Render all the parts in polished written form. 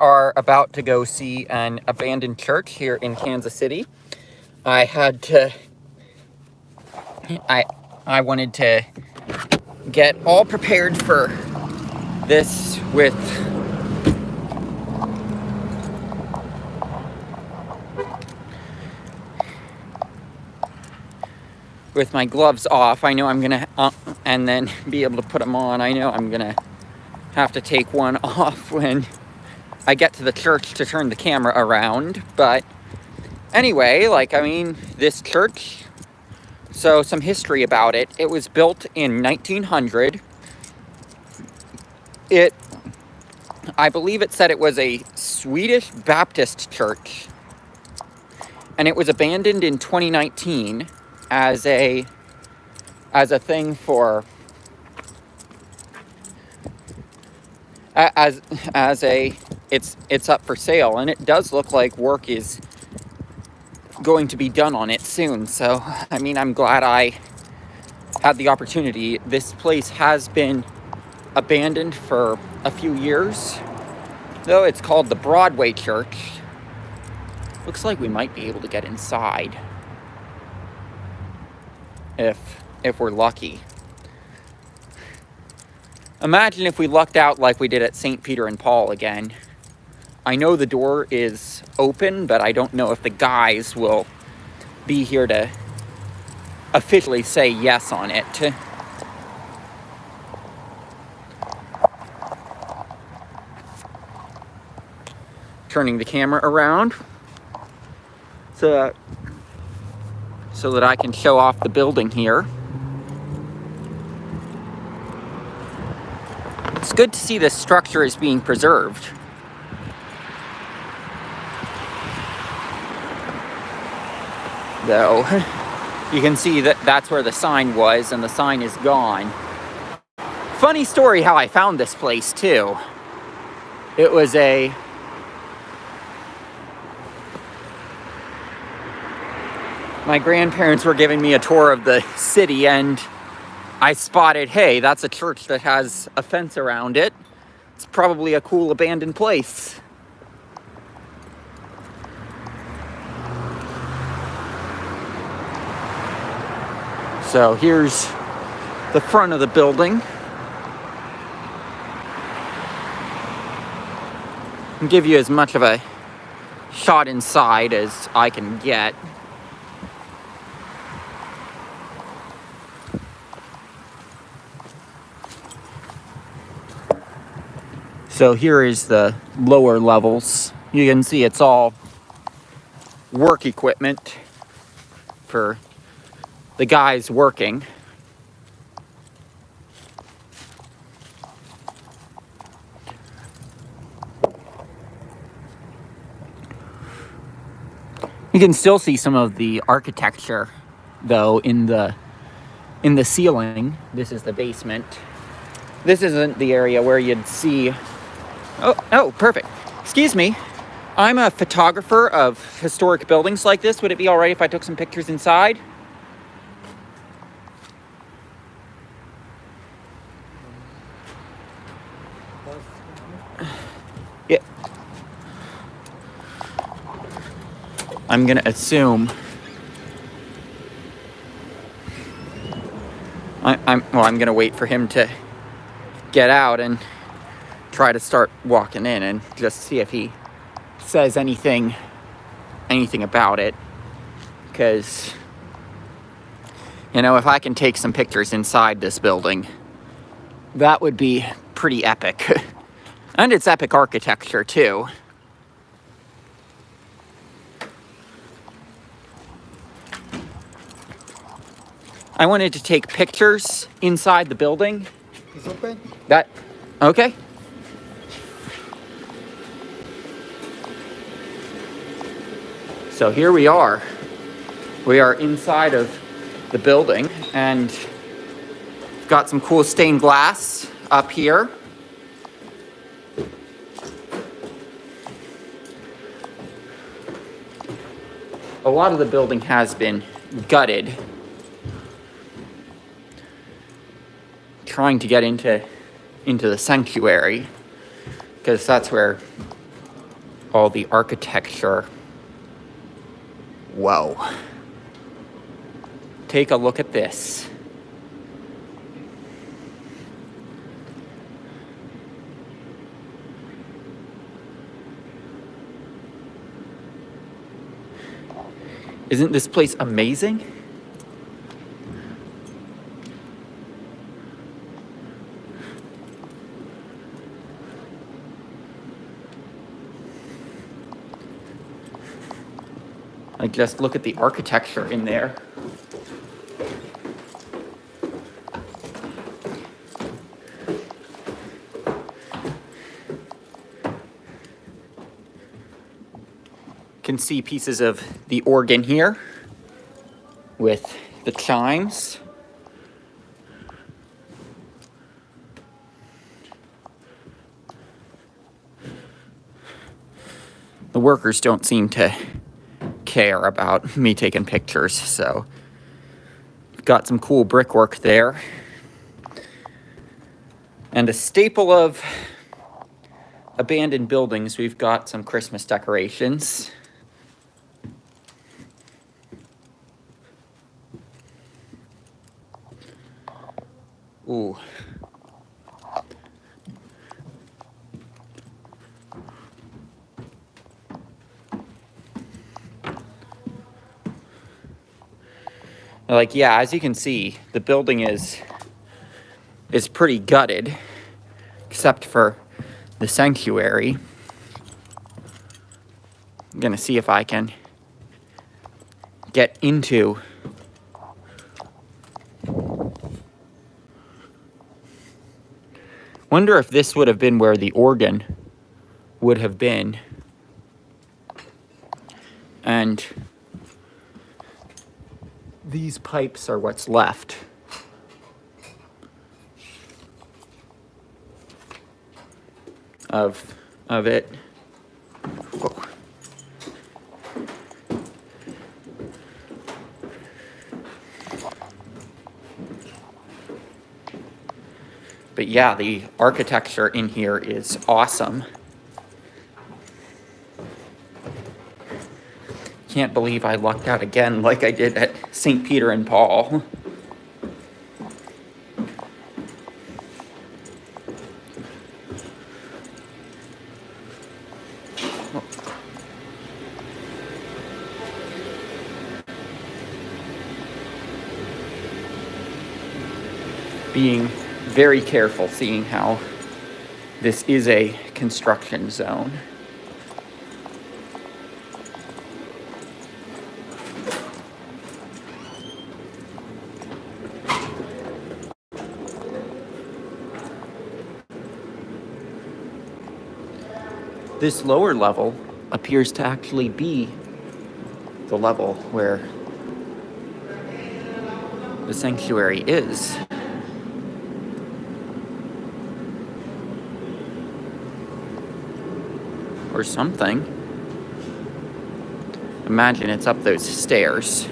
are about to go see an abandoned church here in Kansas City. I had to, I wanted to get all prepared for this with my gloves off. I know I'm gonna, and then be able to put them on. I know I'm gonna have to take one off when I get to the church to turn the camera around. But anyway, this church, so some history about it. It was built in 1900. I believe it said it was a Swedish Baptist church, and it was abandoned in 2019 as a thing for it's up for sale, and it does look like work is going to be done on it soon. So I'm glad I had the opportunity. This place has been abandoned for a few years, though. It's called the Broadway Church. Looks like we might be able to get inside if we're lucky. Imagine if we lucked out like we did at St. Peter and Paul again. I know the door is open, but I don't know if the guys will be here to officially say yes on it. Turning the camera around so that I can show off the building here. It's good to see this structure is being preserved. Though, you can see that that's where the sign was, and the sign is gone. Funny story how I found this place, too. It was my grandparents were giving me a tour of the city, and I spotted, hey, that's a church that has a fence around it. It's probably a cool abandoned place. So here's the front of the building. I'll give you as much of a shot inside as I can get. So here is the lower levels. You can see it's all work equipment for the guys working. You can still see some of the architecture, though, in the ceiling. This is the basement. This isn't the area where you'd see. Oh, perfect. Excuse me. I'm a photographer of historic buildings like this. Would it be all right if I took some pictures inside? Yeah. I'm gonna assume. I'm gonna wait for him to get out and try to start walking in and just see if he says anything about it. Because, if I can take some pictures inside this building, that would be pretty epic. And it's epic architecture, too. I wanted to take pictures inside the building. It's open? Okay. So here we are. We are inside of the building, and got some cool stained glass up here. A lot of the building has been gutted. Trying to get into the sanctuary, because that's where all the architecture. Whoa. Take a look at this. Isn't this place amazing? Like, just look at the architecture in there. Can see pieces of the organ here with the chimes. The workers don't seem to care about me taking pictures, so got some cool brickwork there. And a staple of abandoned buildings, we've got some Christmas decorations. Ooh. Like, yeah, as you can see, the building is pretty gutted, except for the sanctuary. I'm gonna see if I can get into wonder if this would have been where the organ would have been. And these pipes are what's left of it. Whoa. But yeah, the architecture in here is awesome. Can't believe I lucked out again like I did at St. Peter and Paul. Being very careful, seeing how this is a construction zone. This lower level appears to actually be the level where the sanctuary is. Or something. Imagine it's up those stairs.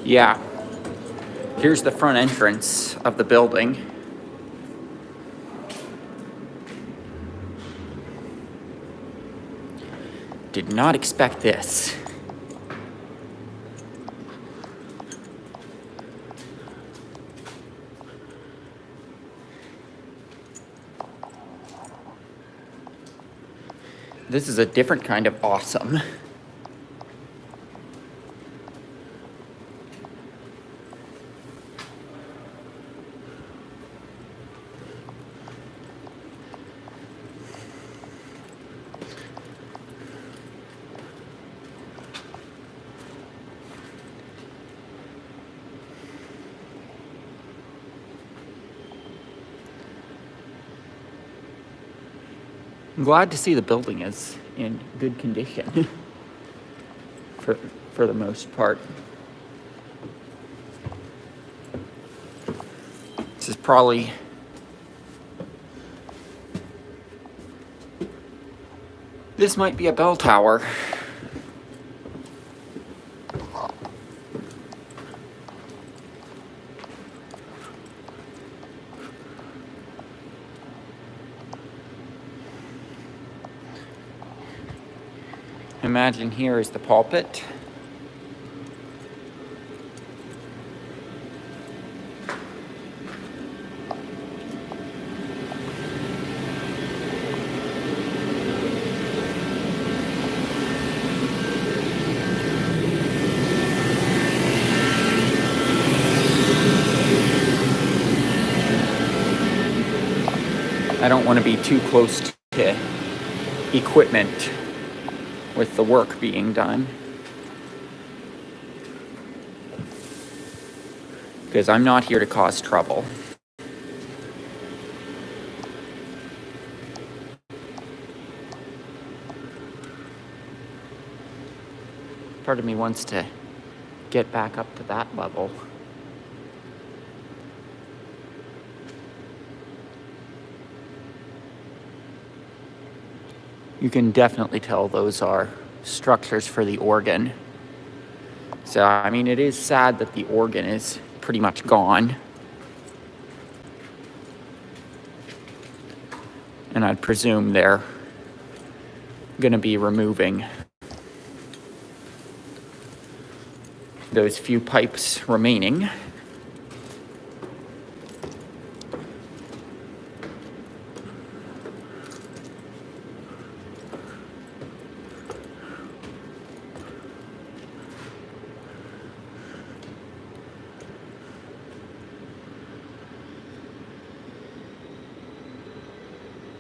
Yeah. Here's the front entrance of the building. Did not expect this. This is a different kind of awesome. I'm glad to see the building is in good condition for the most part. This is probably... This might be a bell tower. Imagine here is the pulpit. I don't want to be too close to equipment with the work being done, because I'm not here to cause trouble. Part of me wants to get back up to that level. You can definitely tell those are structures for the organ. So, I mean, it is sad that the organ is pretty much gone. And I'd presume they're going to be removing those few pipes remaining.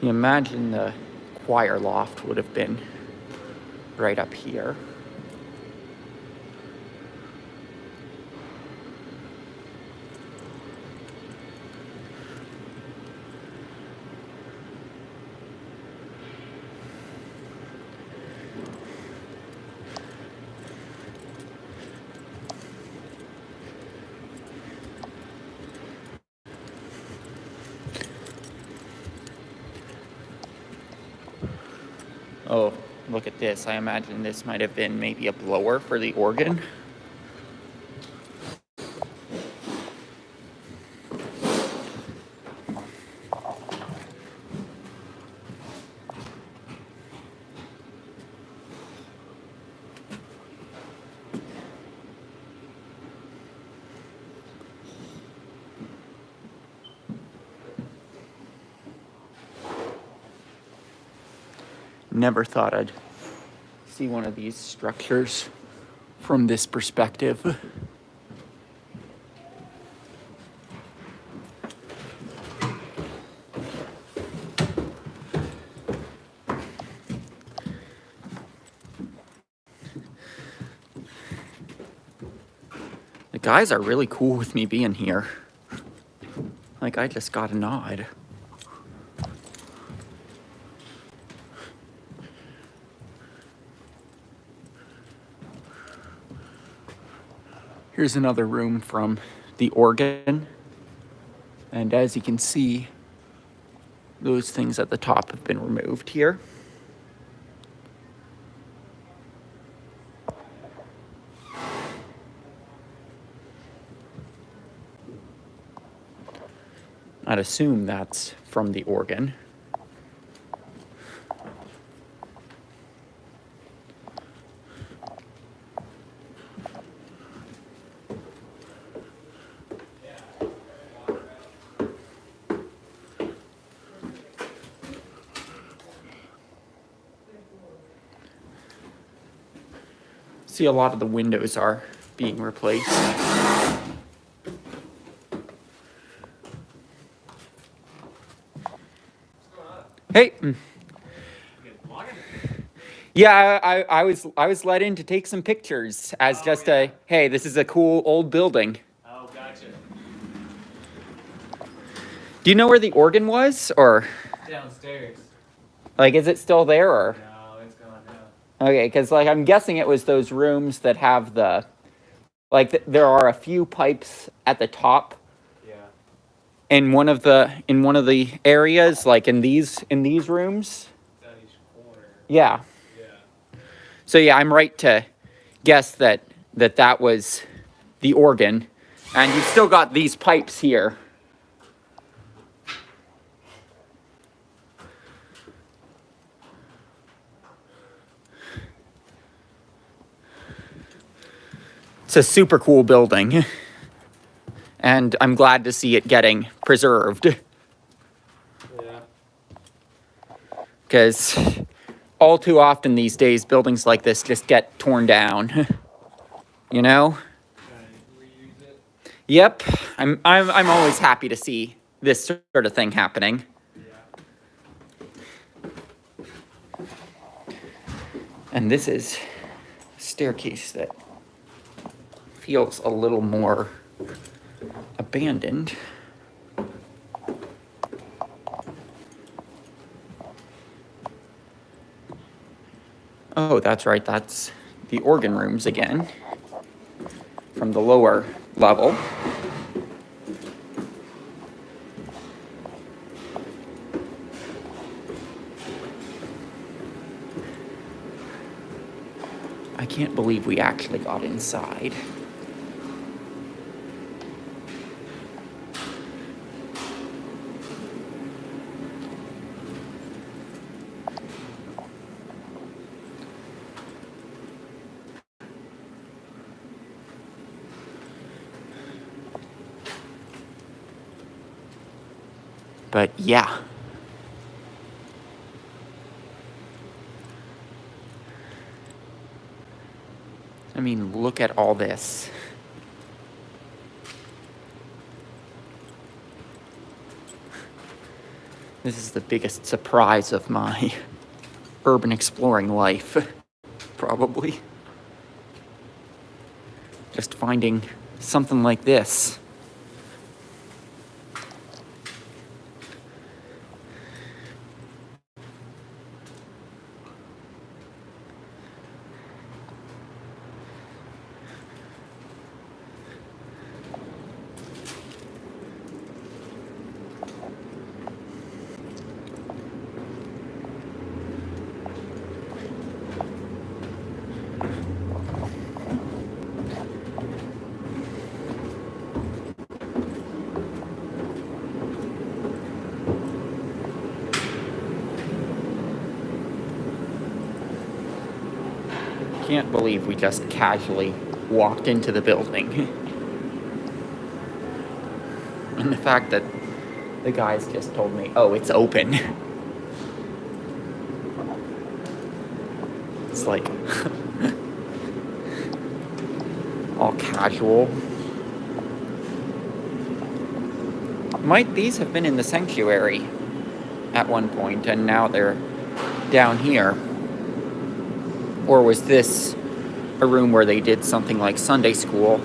You imagine the choir loft would have been right up here. Oh, look at this. I imagine this might have been maybe a blower for the organ. Never thought I'd see one of these structures from this perspective. The guys are really cool with me being here. Like, I just got a nod. Here's another room from the organ. And as you can see, those things at the top have been removed here. I'd assume that's from the organ. See, a lot of the windows are being replaced. Hey. Yeah, I was let in to take some pictures as just a, hey, this is a cool old building. Oh, gotcha. Do you know where the organ was, or Downstairs. like, is it still there, or? No, it's gone now. Okay, because like I'm guessing it was those rooms that have the, like there are a few pipes at the top, Yeah. in one of the areas, like in these rooms. Down each corner. Yeah. Yeah. So yeah, I'm right to guess that was the organ, and you've still got these pipes here. It's a super cool building, and I'm glad to see it getting preserved. Yeah. Because all too often these days, buildings like this just get torn down. You know? Trying to reuse it. Yep. I'm always happy to see this sort of thing happening. Yeah. And this is a staircase that feels a little more abandoned. Oh, that's right. That's the organ rooms again from the lower level. I can't believe we actually got inside. But yeah. I mean, look at all this. This is the biggest surprise of my urban exploring life, probably. Just finding something like this. Can't believe we just casually walked into the building. And the fact that the guys just told me, oh, it's open. It's like all casual. Might these have been in the sanctuary at one point and now they're down here? Or was this a room where they did something like Sunday school?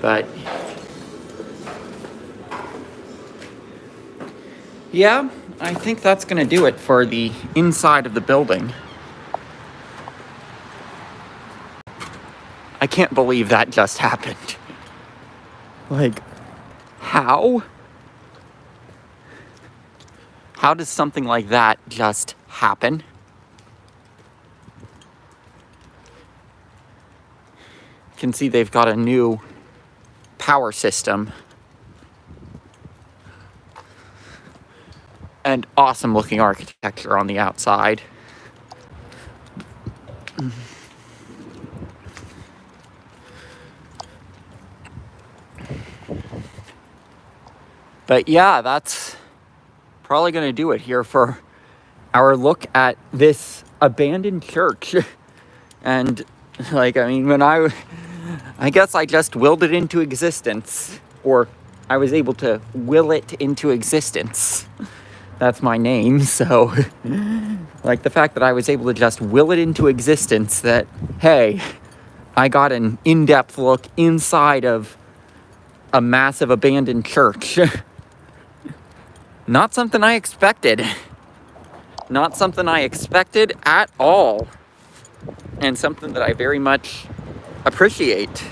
But yeah, I think that's going to do it for the inside of the building. I can't believe that just happened. Like, how? How does something like that just happen? You can see they've got a new power system. And awesome looking architecture on the outside. But yeah, that's probably going to do it here for our look at this abandoned church. And like, I mean, I guess I just willed it into existence, or I was able to will it into existence. That's my name. So like the fact that I was able to just will it into existence, that, hey, I got an in-depth look inside of a massive abandoned church. Not something I expected. Not something I expected at all. and something that I very much appreciate.